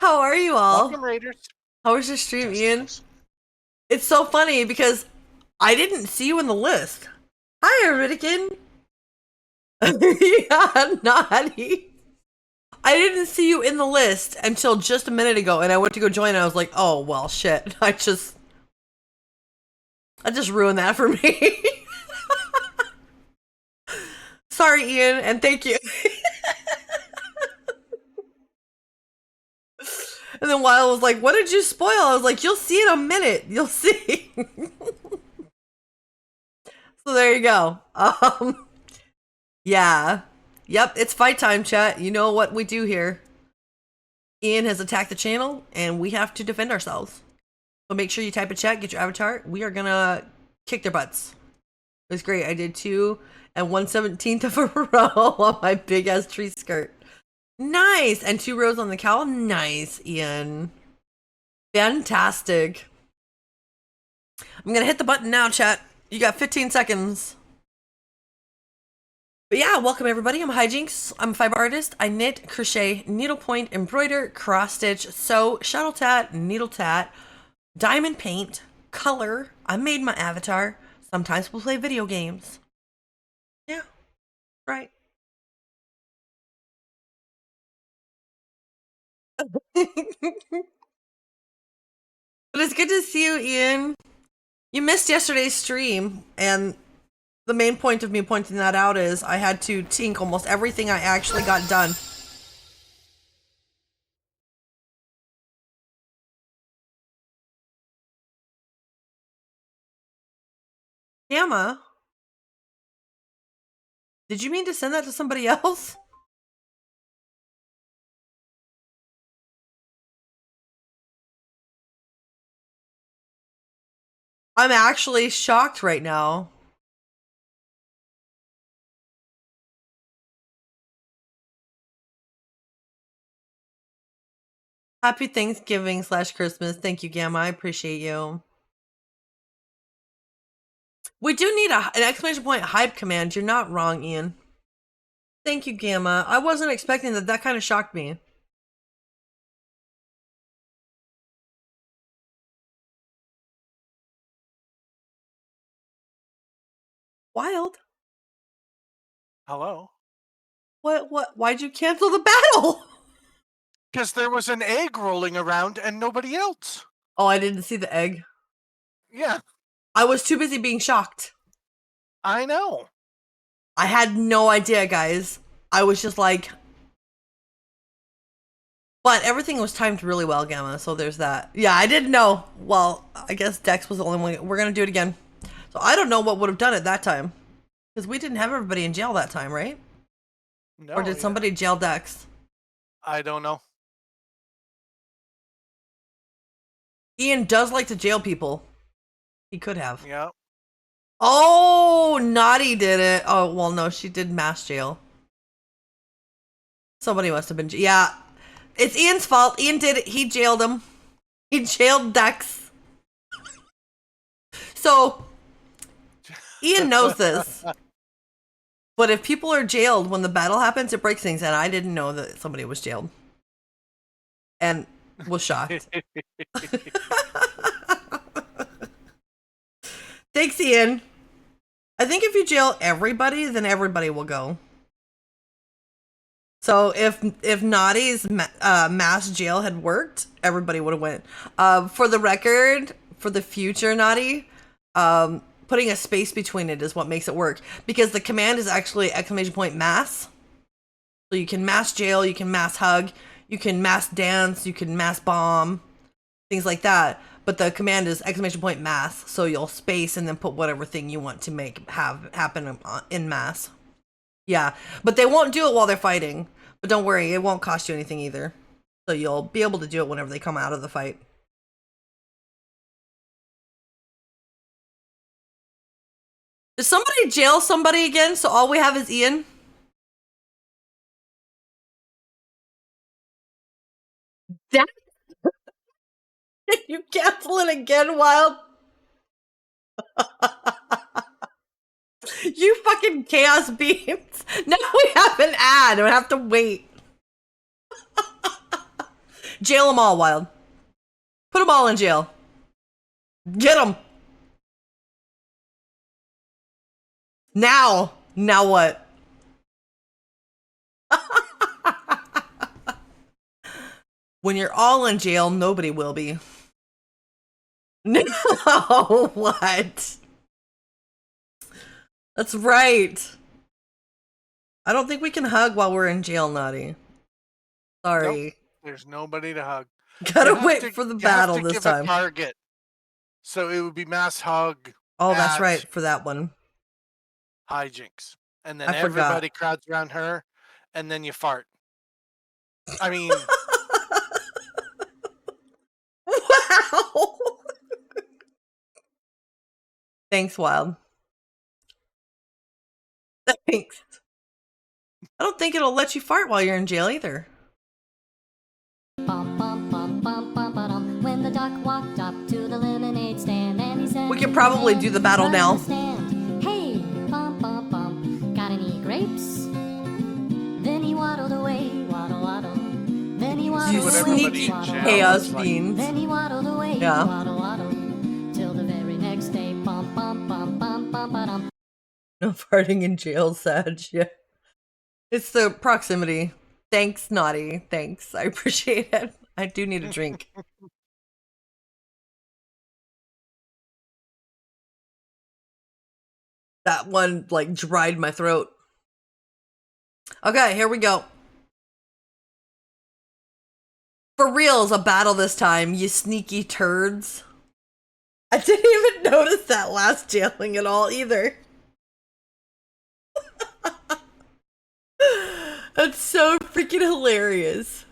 How are you all? Welcome, Raiders. How was your stream, Ian? Testicles. It's so funny because I didn't see you in the list. Hi, Eritikin. Yeah, naughty. I didn't see you in the list until just a minute ago, and I went to go join, and I was like, oh, well, shit. I just ruined that for me. Sorry, Ian, and thank you. And then Wild was like, what did you spoil? I was like, you'll see in a minute. You'll see. So there you go. Yeah. Yep, it's fight time, chat. You know what we do here. Ian has attacked the channel, and we have to defend ourselves. So make sure you type in chat, get your avatar. We are gonna kick their butts. It was great. I did 2 and 1/17 of a row on my big ass tree skirt. Nice! And 2 rows on the cowl. Nice, Ian. Fantastic. I'm gonna hit the button now, chat. You got 15 seconds. But yeah, welcome everybody. I'm Hijinks. I'm a fiber artist. I knit, crochet, needlepoint, embroider, cross stitch, sew, shuttle tat, needle tat, diamond paint, color. I made my avatar. Sometimes we'll play video games. Yeah, right. But it's good to see you, Ian. You missed yesterday's stream, and the main point of me pointing that out is I had to tink almost everything I actually got done. Gamma? Did you mean to send that to somebody else? I'm actually shocked right now. Happy Thanksgiving / Christmas. Thank you, Gamma. I appreciate you. We do need an exclamation point hype command. You're not wrong, Ian. Thank you, Gamma. I wasn't expecting that. That kind of shocked me. Wild. Hello. What? Why'd you cancel the battle? Because there was an egg rolling around and nobody else. Oh, I didn't see the egg. Yeah, I was too busy being shocked. I know. I had no idea, guys. I was just like... But everything was timed really well, Gamma, so there's that. Yeah, I didn't know. Well, I guess Dex was the only one. We're gonna do it again. So I don't know what would have done it that time. Because we didn't have everybody in jail that time, right? No, Or did somebody jail Dex? I don't know. Ian does like to jail people. He could have. Yeah. Oh, Naughty did it. Oh, well, no, she did mass jail. Somebody must have been... Yeah, it's Ian's fault. Ian did it. He jailed him. He jailed Dex. So, Ian knows this. But if people are jailed when the battle happens, it breaks things. And I didn't know that somebody was jailed. And was shocked. Thanks, Ian. I think if you jail everybody, then everybody will go. So if Naughty's mass jail had worked, everybody would have went. For the record, for the future Naughty, putting a space between it is what makes it work. Because the command is actually exclamation point mass. So you can mass jail, you can mass hug, you can mass dance, you can mass bomb, things like that. But the command is exclamation point mass, so you'll space and then put whatever thing you want to make happen in mass. Yeah, but they won't do it while they're fighting. But don't worry, it won't cost you anything either. So you'll be able to do it whenever they come out of the fight. Did somebody jail somebody again, so all we have is Ian? That you cancel it again, Wild? You fucking chaos beams. Now we have an ad. I have to wait. Jail them all, Wild. Put them all in jail. Get them. Now what? When you're all in jail, nobody will be. No, what? That's right. I don't think we can hug while we're in jail, Naughty. Sorry. Nope. There's nobody to hug. Gotta wait for the battle this time. A target. So it would be mass hug. Oh, that's right, for that one. Hijinks. And then everybody crowds around her, and then you fart. I mean... Wow! Thanks, Wild. Thanks. I don't think it'll let you fart while you're in jail either. When the duck walked up to the lemonade stand and he said, we can probably do the battle now. Hey, got any grapes? Then he waddled away, waddle, waddle. Then he waddled away, sneaky chaos fiends. Then he waddled away, waddle, waddle. Till the very next day, no farting in jail, Sag. Yeah. It's the proximity. Thanks, Naughty. Thanks. I appreciate it. I do need a drink. That one, like, dried my throat. Okay, here we go. For reals, a battle this time, you sneaky turds. I didn't even notice that last jailing at all, either. That's so freaking hilarious.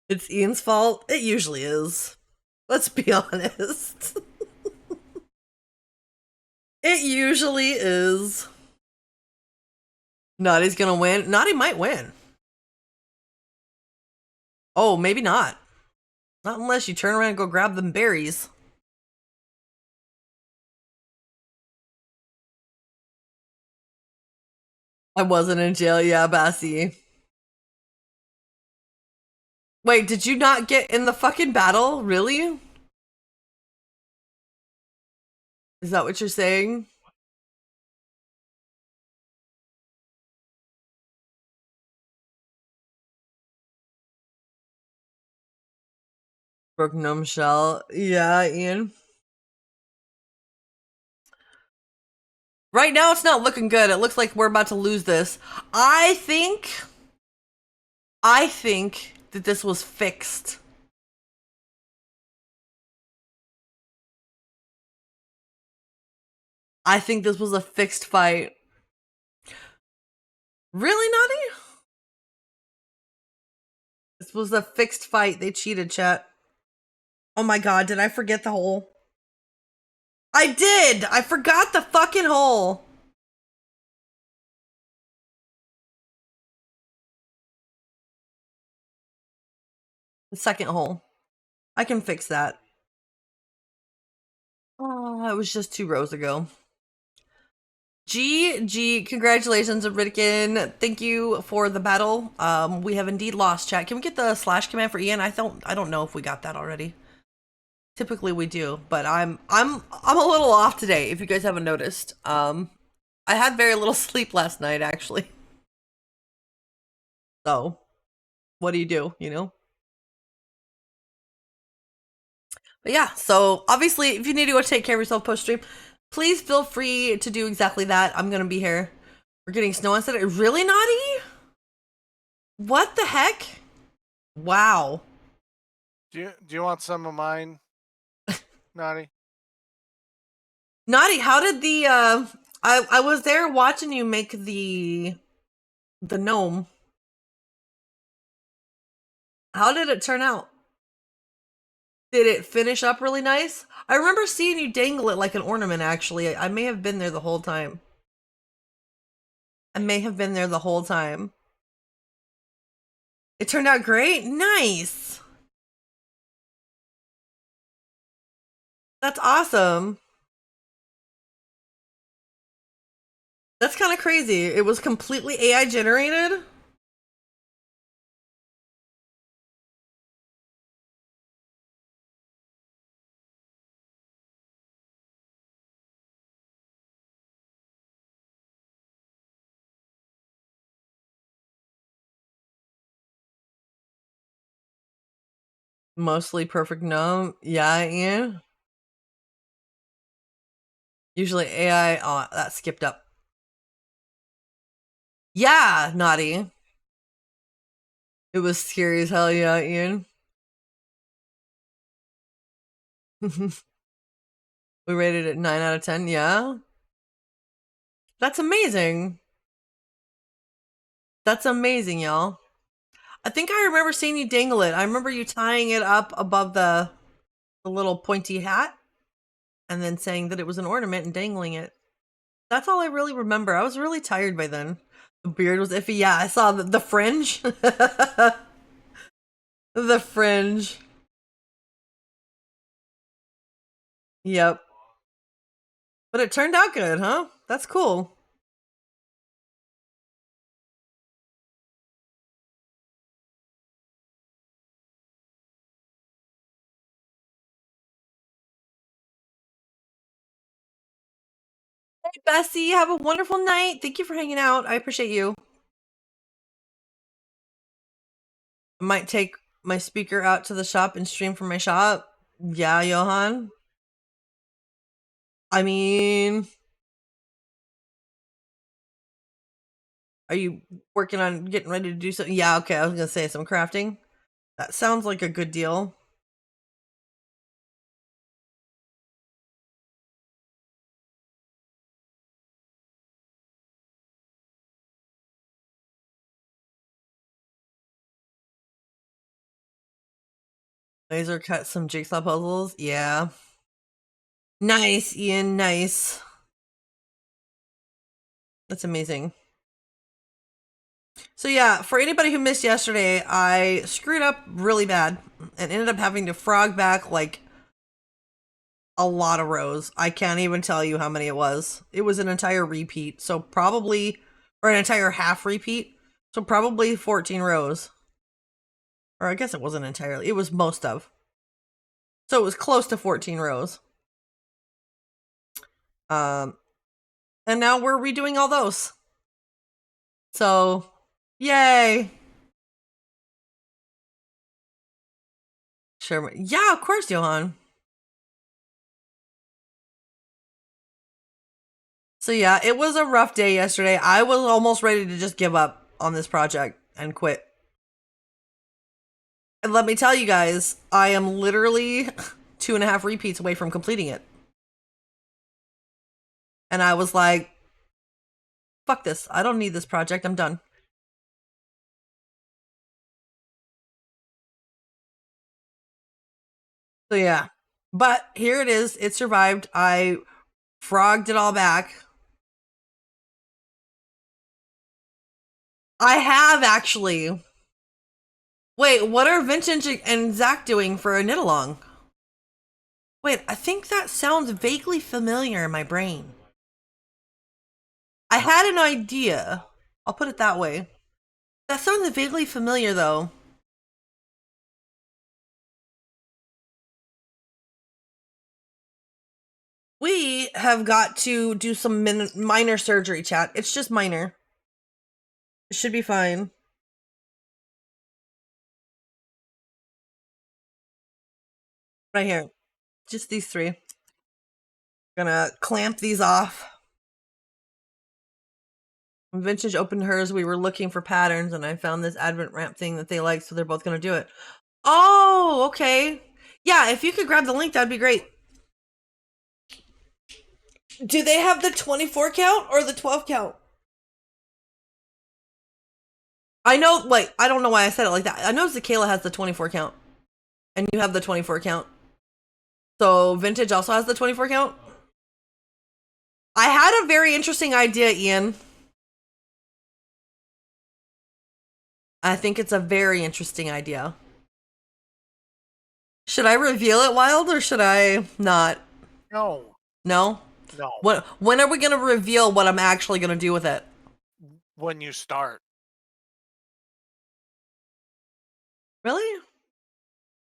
It's Ian's fault. It usually is. Let's be honest. It usually is. Naughty's gonna win. Naughty might win. Oh, maybe not. Not unless you turn around and go grab them berries. I wasn't in jail, yeah, Bassie. Wait, did you not get in the fucking battle? Really? Is that what you're saying? Broke gnome shell. Yeah, Ian. Right now, it's not looking good. It looks like we're about to lose this. I think that this was fixed. I think this was a fixed fight. Really, Naughty? This was a fixed fight. They cheated, chat. Oh my god, did I forget the hole? I did! I forgot the fucking hole! The second hole. I can fix that. Oh, it was just 2 rows ago. Congratulations, Riddikin. Thank you for the battle. We have indeed lost, chat. Can we get the slash command for Ian? I don't know if we got that already. Typically we do, but I'm a little off today, if you guys haven't noticed. I had very little sleep last night, actually. So, what do, you know? But yeah, so obviously, if you need to go take care of yourself post-stream, please feel free to do exactly that. I'm gonna be here. We're getting snow on Saturday. Really, Naughty? What the heck? Wow. Do you want some of mine, Naughty? Naughty, how did the I was there watching you make the gnome. How did it turn out? Did it finish up really nice? I remember seeing you dangle it like an ornament, actually. I may have been there the whole time. It turned out great? Nice! That's awesome. That's kind of crazy. It was completely AI generated? Mostly perfect gnome. Yeah, Ian. Usually AI. Oh, that skipped up. Yeah, naughty. It was scary as hell, yeah, Ian. We rated it 9 out of 10, yeah? That's amazing. That's amazing, y'all. I think I remember seeing you dangle it. I remember you tying it up above the little pointy hat and then saying that it was an ornament and dangling it. That's all I really remember. I was really tired by then. The beard was iffy. Yeah, I saw the fringe. The fringe. Yep. But it turned out good, huh? That's cool. Hey, Bessie, have a wonderful night. Thank you for hanging out. I appreciate you. I might take my speaker out to the shop and stream from my shop. Yeah, Johan. I mean, are you working on getting ready to do something? Yeah, okay. I was going to say some crafting. That sounds like a good deal. Laser cut some jigsaw puzzles. Yeah. Nice, Ian. Nice. That's amazing. So yeah, for anybody who missed yesterday, I screwed up really bad and ended up having to frog back like a lot of rows. I can't even tell you how many it was. It was an entire repeat. So probably, or an entire half repeat. So probably 14 rows. Or I guess it wasn't entirely. It was most of. So it was close to 14 rows. And now we're redoing all those. So, yay. Sure. Yeah, of course, Johan. So yeah, it was a rough day yesterday. I was almost ready to just give up on this project and quit. And let me tell you guys, I am literally 2.5 repeats away from completing it. And I was like, fuck this. I don't need this project. I'm done. So yeah. But here it is. It survived. I frogged it all back. I have actually. Wait, what are Vintage and Zach doing for a knit along? Wait, I think that sounds vaguely familiar in my brain. I had an idea. I'll put it that way. That sounds vaguely familiar, though. We have got to do some minor surgery, chat. It's just minor. It should be fine. Right here. Just these 3. Gonna clamp these off. When Vintage opened hers, we were looking for patterns, and I found this Advent ramp thing that they like, so they're both gonna do it. Oh, okay. Yeah, if you could grab the link, that'd be great. Do they have the 24 count or the 12 count? I know, like, I don't know why I said it like that. I know Zakayla has the 24 count. And you have the 24 count. So Vintage also has the 24 count? I had a very interesting idea, Ian. I think it's a very interesting idea. Should I reveal it, Wild, or should I not? No. No? No. When are we going to reveal what I'm actually going to do with it? When you start. Really?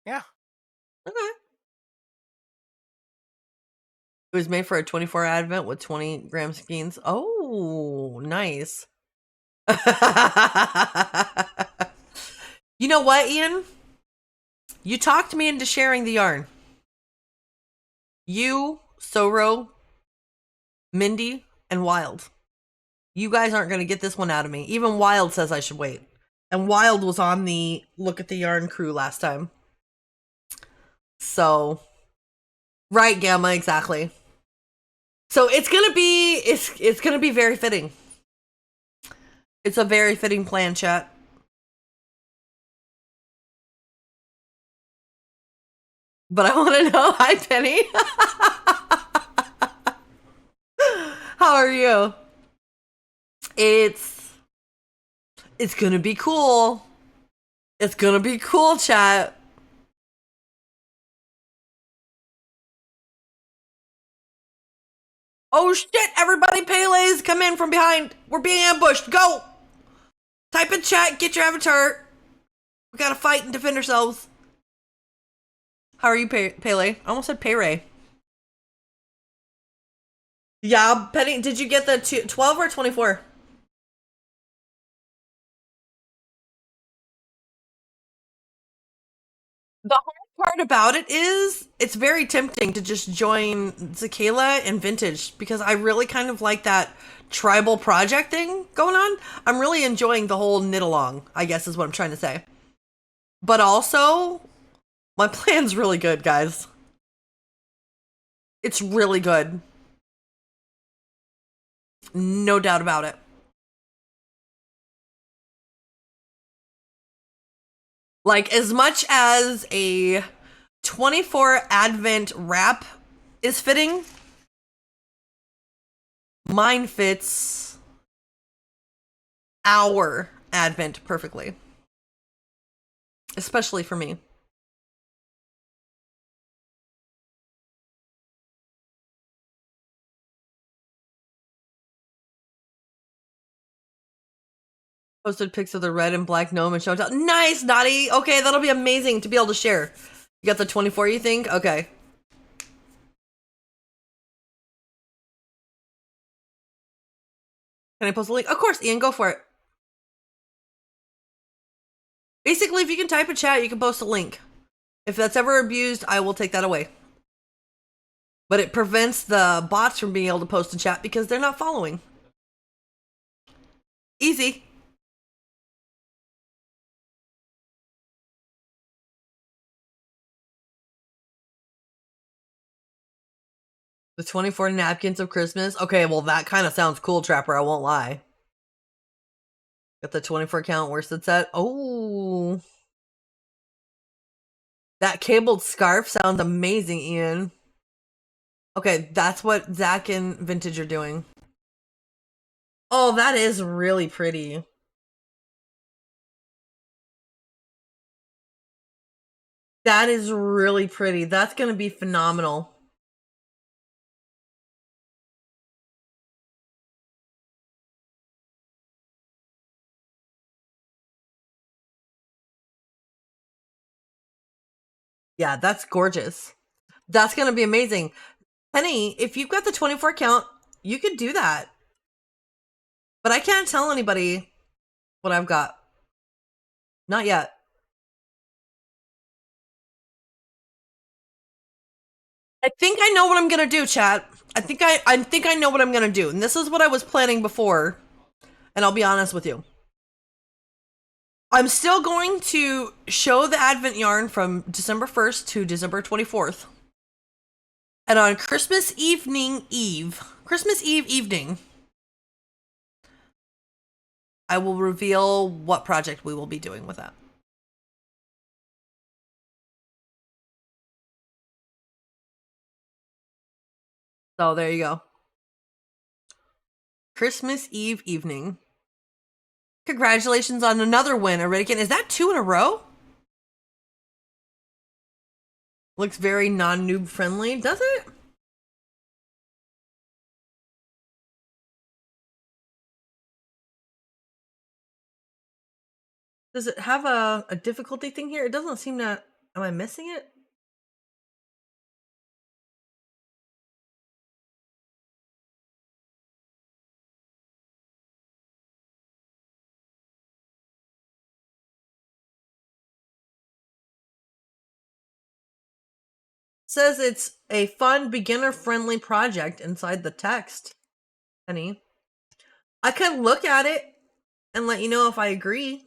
Yeah. Okay. It was made for a 24 Advent with 20 gram skeins. Oh, nice. You know what, Ian? You talked me into sharing the yarn. You, Soro, Mindy, and Wild. You guys aren't going to get this one out of me. Even Wild says I should wait. And Wild was on the Look at the Yarn crew last time. So, right, Gamma, exactly. So it's gonna be very fitting. It's a very fitting plan, chat. But I want to know. Hi, Penny. How are you? It's gonna be cool. It's gonna be cool, chat. Oh shit, everybody, Pele's come in from behind. We're being ambushed. Go! Type in chat, get your avatar. We gotta fight and defend ourselves. How are you, Pele? I almost said Pele. Yeah, Penny, did you get the 12 or 24? The hard part about it is it's very tempting to just join Zakela and Vintage because I really kind of like that tribal project thing going on. I'm really enjoying the whole knit along, I guess is what I'm trying to say. But also, my plan's really good, guys. It's really good. No doubt about it. Like, as much as a 24 Advent wrap is fitting, mine fits our Advent perfectly. Especially for me. Posted pics of the red and black gnome and showed down. Nice, Naughty. Okay, that'll be amazing to be able to share. You got the 24, you think? Okay. Can I post a link? Of course, Ian, go for it. Basically, if you can type a chat, you can post a link. If that's ever abused, I will take that away. But it prevents the bots from being able to post a chat because they're not following. Easy. The 24 napkins of Christmas. Okay, well, that kind of sounds cool, Trapper. I won't lie. Got the 24 count worsted set. Oh. That cabled scarf sounds amazing, Ian. Okay, that's what Zach and Vintage are doing. Oh, that is really pretty. That is really pretty. That's going to be phenomenal. Yeah, that's gorgeous. That's going to be amazing. Penny, if you've got the 24 count, you could do that. But I can't tell anybody what I've got. Not yet. I think I know what I'm gonna do, chat. I think I know what I'm gonna do. And this is what I was planning before. And I'll be honest with you. I'm still going to show the Advent yarn from December 1st to December 24th. And on Christmas Eve evening, I will reveal what project we will be doing with that. So there you go. Christmas Eve evening. Congratulations on another win, Iridican. Is that 2 in a row? Looks very non-noob friendly, does it? Does it have a difficulty thing here? It doesn't seem to... Am I missing it? Says it's a fun, beginner-friendly project inside the text. Honey, I could look at it and let you know if I agree.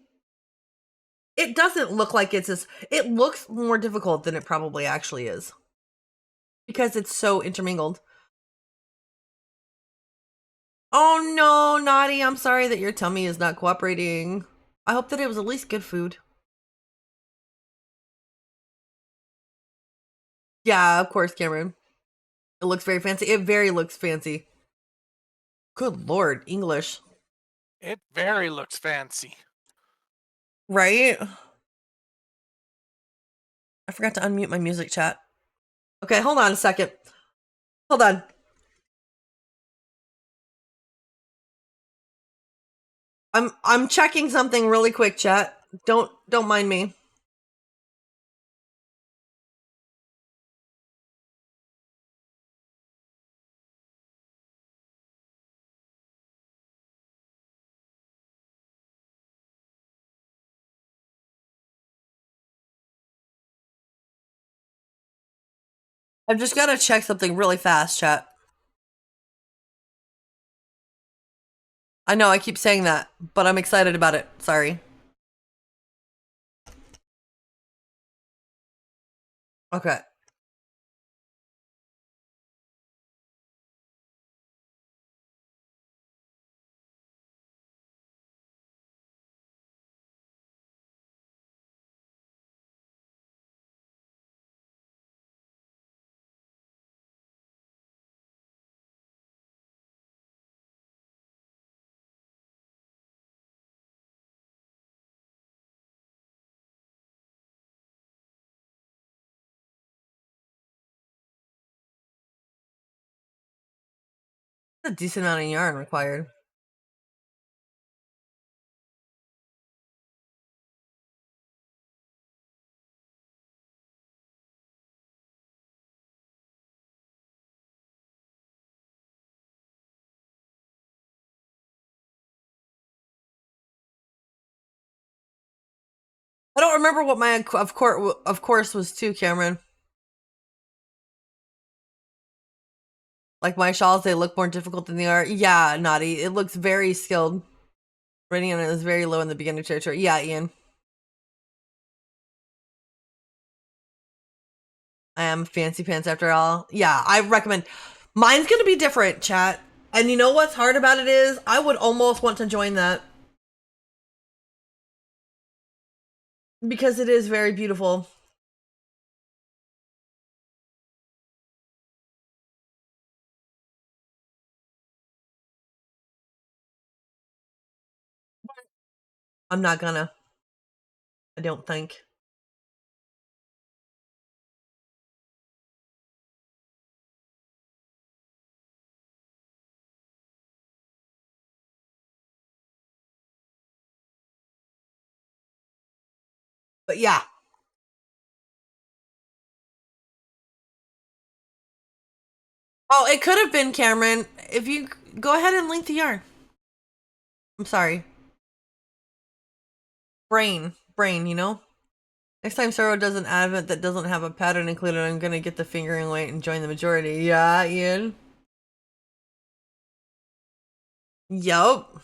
It doesn't look like it's as... It looks more difficult than it probably actually is. Because it's so intermingled. Oh no, Naughty, I'm sorry that your tummy is not cooperating. I hope that it was at least good food. Yeah, of course, Cameron. It looks very fancy. It very looks fancy. Good lord, English. It very looks fancy. Right? I forgot to unmute my music chat. Okay, hold on a second. Hold on. I'm checking something really quick, chat. Don't mind me. I've just got to check something really fast, chat. I know I keep saying that, but I'm excited about it. Sorry. Okay. A decent amount of yarn required. I don't remember what my of course was too, Cameron. Like my shawls, they look more difficult than they are. Yeah, Naughty. It looks very skilled. Rating on it is very low in the beginner territory. Yeah, Ian. I am fancy pants after all. Yeah, I recommend. Mine's gonna be different, chat. And you know what's hard about it is I would almost want to join that. Because it is very beautiful. I'm not gonna. I don't think. But yeah. Oh, it could have been Cameron. If you go ahead and link the yarn. I'm sorry. Brain, you know? Next time Soro does an advent that doesn't have a pattern included, I'm gonna get the fingering weight and join the majority. Yeah, Ian? Yup.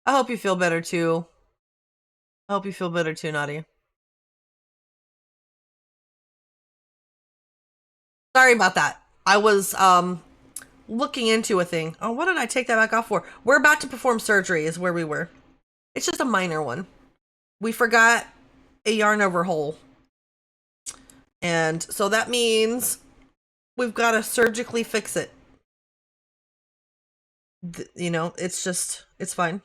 I hope you feel better too. I hope you feel better too, Nadia. Sorry about that. I was looking into a thing. Oh, what did I take that back off for? We're about to perform surgery is where we were. It's just a minor one. We forgot a yarn overhaul. And so that means we've got to surgically fix it. You know, it's fine.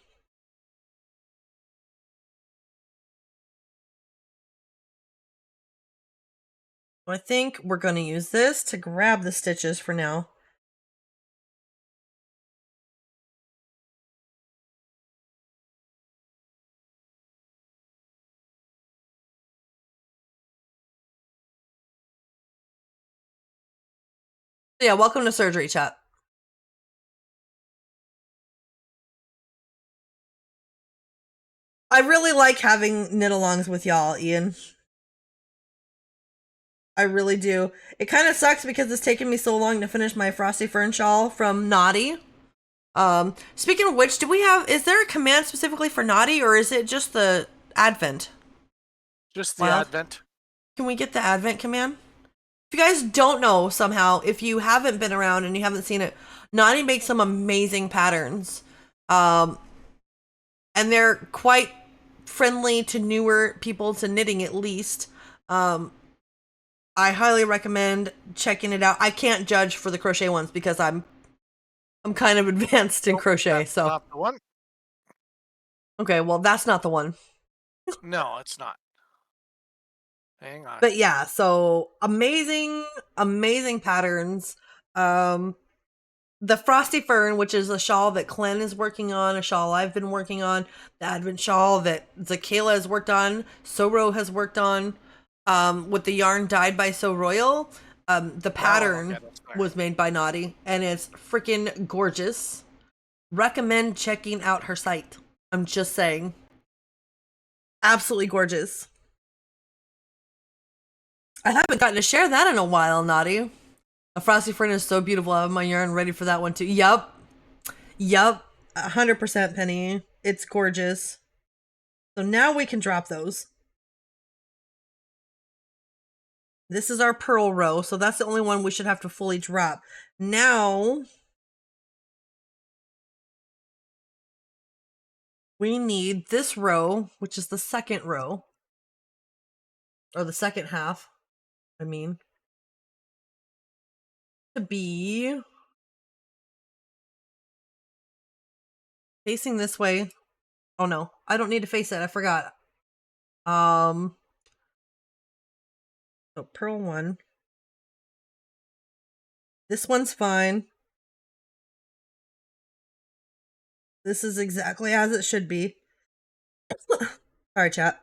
I think we're going to use this to grab the stitches for now. Yeah, welcome to surgery, chat. I really like having knit-alongs with y'all, Ian. I really do. It kind of sucks because it's taken me so long to finish my Frosty Fern shawl from Naughty. Speaking of which, is there a command specifically for Naughty, or is it just the Advent? Just the Advent. Can we get the Advent command? If you guys don't know somehow, if you haven't been around and you haven't seen it, Naughty makes some amazing patterns. And they're quite friendly to newer people to knitting, at least. I highly recommend checking it out. I can't judge for the crochet ones because I'm kind of advanced in crochet, that's so not the one. Okay, well that's not the one. No, it's not. Hang on. But yeah, so amazing patterns. The Frosty Fern, which is a shawl that Clen is working on, a shawl I've been working on, the Advent shawl that Zakayla has worked on, Soro has worked on, with the yarn dyed by So Royal. The pattern was made by Naughty, and it's freaking gorgeous. Recommend checking out her site. I'm just saying. Absolutely gorgeous. I haven't gotten to share that in a while, Naughty. A Frosty Fern is so beautiful. I have my yarn ready for that one too. Yup. 100% Penny. It's gorgeous. So now we can drop those. This is our pearl row, so that's the only one we should have to fully drop. Now we need this row, which is the second row. Or the second half, I mean. To be facing this way. Oh no, I don't need to face it. I forgot. So pearl 1. This one's fine. This is exactly as it should be. Sorry, chat.